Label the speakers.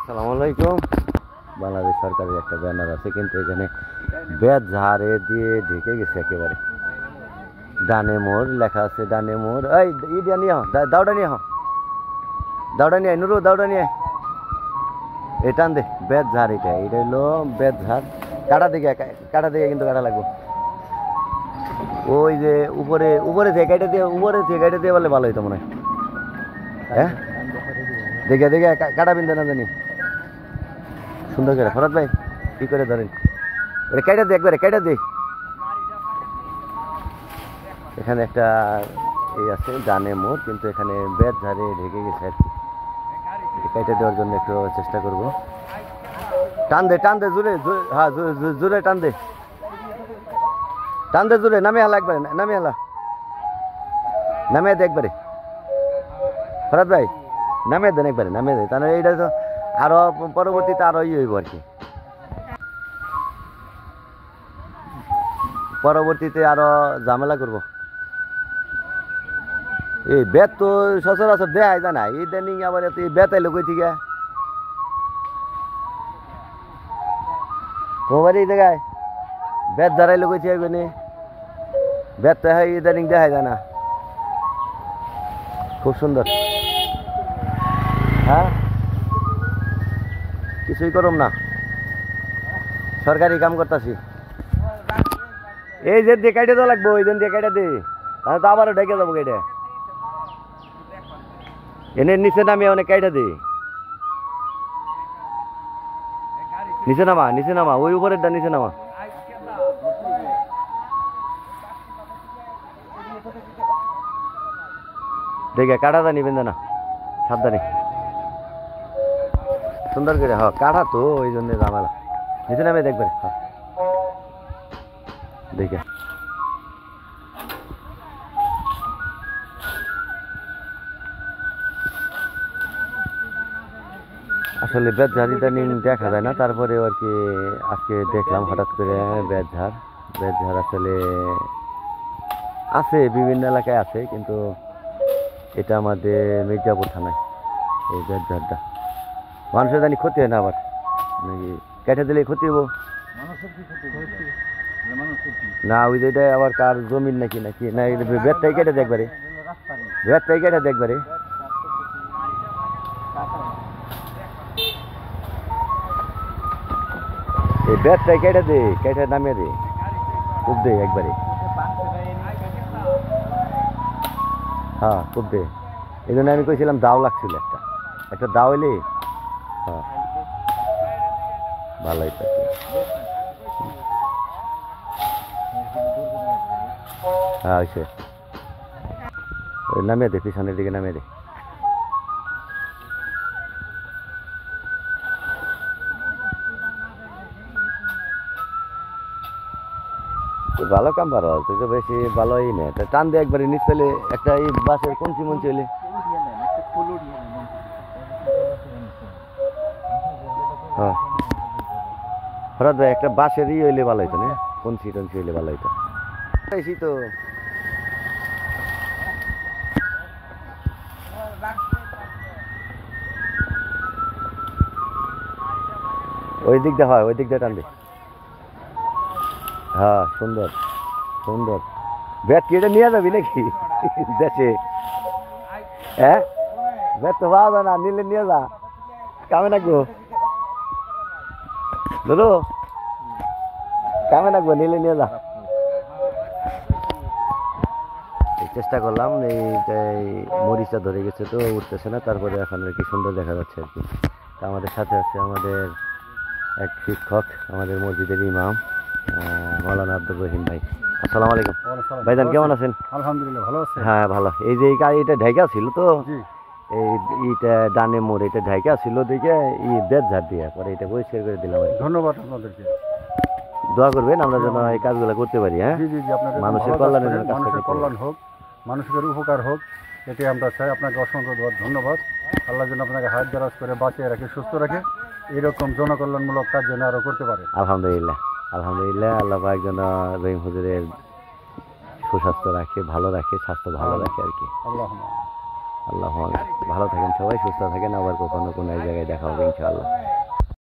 Speaker 1: আসসালামু আলাইকুম। বাংলাদেশ সরকারের একটা ব্যানার আছে, কিন্তু এখানে বেত ঝাড়ে দিয়ে ঢেকে গেছে একেবারে। ডানে মোড় লেখা আছে, ডানে মোড়। এই ইডিয়া নিয়ে দাউডা নিয়ে দাউডা নিয়ে নুরু দাউডা নিয়ে এই টান দে। বেত ঝাড় এটা হলো বেত ঝাড়। কাটা দিকে কিন্তু কাটা লাগবে। ওই যে উপরে উপরে থেকে গাইটা দিয়ে বলে ভালো হইতো মনে হয়। হ্যাঁ দেখে কাটা বিন্দু না জানি সুন্দর করে। ফরাদ ভাই কি করে ধরেন, কেটে দে একবারে কেটে দে। এখানে একটা এই আছে ডানে মোড়, কিন্তু এখানে বেত ঝাড়ে ঢেকে গেছে আর কি। কেটে দেওয়ার জন্য একটু চেষ্টা করব। টান দে জোরে, হ্যাঁ জোরে টান দে জোরে। নামে হালা একবারে, নামে দে একবারে। ফরাদ ভাই নামে দেন একবারে, নামে দে। তাহলে এইটা তো আরো পরবর্তীতে আরো হইব আর কি। পরবর্তীতে আরো ঝামেলা করব। এই বেত তো সচরাচর দেখাই যায় না, ইদানিং আবার এই বেত আইলো কই থেকে। তোমার এই জায়গায় বেত দাঁড়াইলো কই থেকে কোনে বেত তো ইদানিং দেখাই যায় না। খুব সুন্দর। হ্যাঁ কিছুই করম না, সরকারি কাম করতেছি। এই যে দিয়ে কেটে তো লাগবো, ওই দিন দিয়ে কেটে দে, তাহলে তো আবারও ঢেকে যাবো কেটে। এনে নিচে নামিয়ে অনেক কেটে দে। নিচে নামা ওই উপরেরটা নিচে নামা। দেখে কাটা জানি বেঁধে না, সাবধানে সুন্দর করে। হ্যাঁ কাটা তো ওই জন্য ঝামেলা। নিচে নামে দেখবে। হ্যাঁ দেখে আসলে বেত ঝাড়িটা দেখা যায় না, তারপরে আর কি আজকে দেখলাম হঠাৎ করে বেত ঝাড় আসলে আছে বিভিন্ন এলাকায় আছে, কিন্তু এটা আমাদের মির্জাপুর থানায় এই বেত ঝাড়টা। মানুষের জানি ক্ষতি হয় না আবার নাকি? কেটে দিলে ক্ষতি হবো না? ওই যেটা আবার কার জমিন নাকি না, বেতটাই কেটে দেখবারে, এই বেতটাই কেটে নামিয়ে দে, খুব দে একবারে। হ্যাঁ খুব দে। এই জন্য আমি কইছিলাম দাও লাগছিল একটা দাও এলে। হ্যাঁ ভালো হইতো। হ্যাঁ হয়েছে, নামিয়ে দে, পিছনের দিকে নামিয়ে দে। ভালো কাম পারো, তুই তো বেশি ভালোই নে। টান দিয়ে একবারে নিচ পেলে একটা এই বাসের কঞ্চি মঞ্চি হইলে। হ্যাঁ হঠাৎ ভাই একটা বাসের হইলে ভালো হইতো না, কঞ্চি টঞ্চি হইলে ভালো হইতো। তো ওই দিক দিয়ে হয়, ওই দিক দিয়ে টান দে। হ্যাঁ সুন্দর বেত কি এটা নিয়ে যাবি নাকি দেশে? হ্যাঁ বেত তো পাওয়া যায় না, নিলে নিয়ে যা, কামে রাখবো দাদু, কামে রাখবো, নিলে নিয়ে যা। চেষ্টা করলাম, এই মরিচটা ধরে গেছে তো উঠতেছে না, তারপরে এখন আর কি সুন্দর দেখা যাচ্ছে আর কি। আমাদের সাথে আছে আমাদের এক শিক্ষক, আমাদের মসজিদের ইমাম মাওলানা আব্দুর রহিম ভাই। আসসালামু আলাইকুম ভাইজান, কেমন আছেন?
Speaker 2: আলহামদুলিল্লাহ ভালো আছেন?
Speaker 1: হ্যাঁ ভালো। এই যে এটা ঢাকা ছিল তো, এইটা ডানে মোড়, এটা ঢাকা ছিল দেখে বেত ঝাড় দিয়ে পরে এটা পরিষ্কার করে দিলাম।
Speaker 2: ধন্যবাদ আপনাদেরকে,
Speaker 1: দোয়া করবেন আমরা যেন এই কাজগুলো করতে পারি। হ্যাঁ মানুষের কল্যাণের জন্য,
Speaker 2: মানুষের কল্যাণ হোক, মানুষের উপকার হোক, এটাই আমরা চাই। আপনাকে অসংখ্য ধন্যবাদ। আল্লাহ যেন আপনাকে হাত দারাজ করে বাঁচিয়ে রাখে, সুস্থ রাখে, এরকম জনকল্যাণমূলক কাজ যেন আরো করতে পারে।
Speaker 1: আলহামদুলিল্লাহ আল্লাহ পাক যেন রহিম হুজুরের সুস্বাস্থ্য রাখে, ভালো রাখে, স্বাস্থ্য ভালো রাখে আর কি। আল্লাহ ভালো থাকেন সবাই, সুস্থ থাকেন, আবার কখনো কোনো এক জায়গায় দেখা হবে ইনশাআল্লাহ।